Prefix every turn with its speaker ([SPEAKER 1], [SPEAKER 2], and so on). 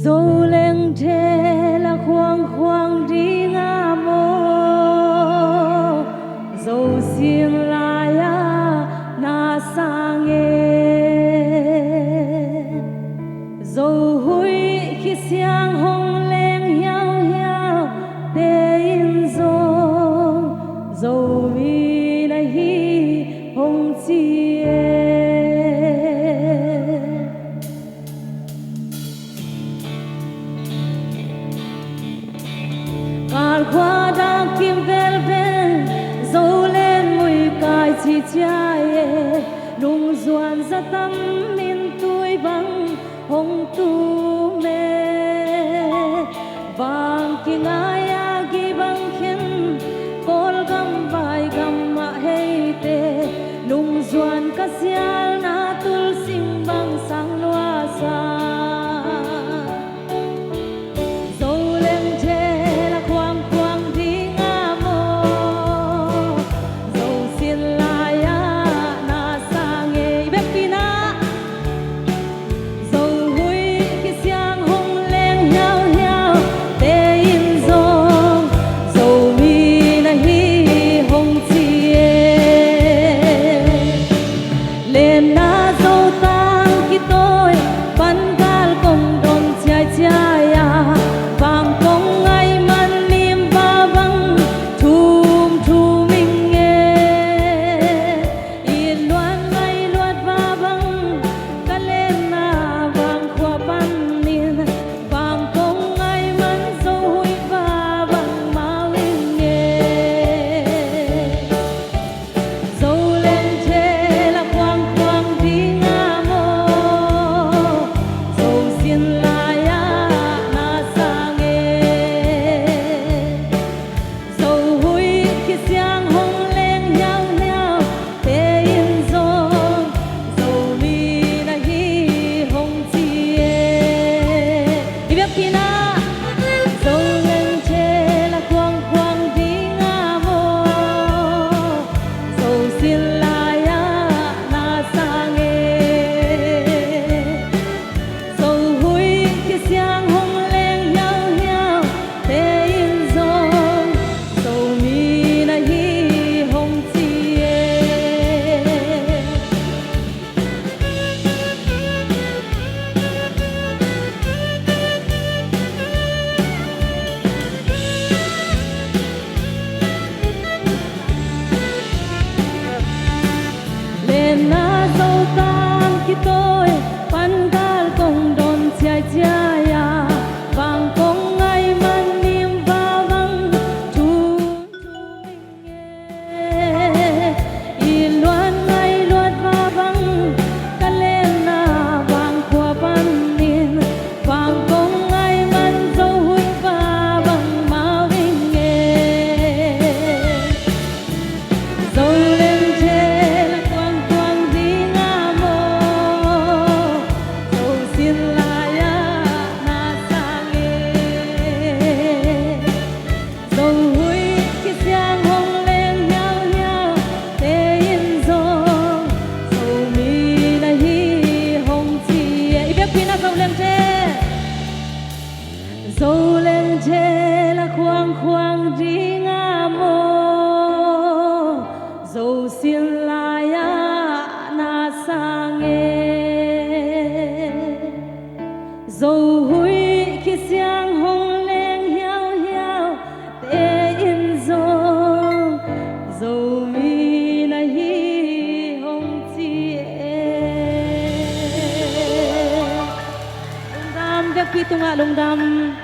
[SPEAKER 1] dấu lên thế là khoang khoang đi ngã mô dấu xiên la ya na sang dấu hui khi xiang hồng lên hiao hiao để in dấu dấu vì này hi hồng chi qua đã kim vel vel dấu lên mùi cài chỉ chae nung doan ra tâm min tuổi băng hồng tu mê vàng kinh ai gi băng khen col gam vai gam ma hey te nung doan ka sial na tul sim bang sang loa sa na dấu tan khi tôi pan gal công đồn chia chia ya vàng công ngày man niềm va vang chu nghe y loan ngày loan va vang ca lên na vàng qua pan niềm vàng công ngày man dấu hui va vang mau nghe dấu lên dấu lên thế là khoang khoang đi ngã mô dấu xiên la ya na sang dấu hui khi xiang hồng lên hiao hiao để in dấu dấu mi na hi hồng chi lung đam đẹp pi tung lung đam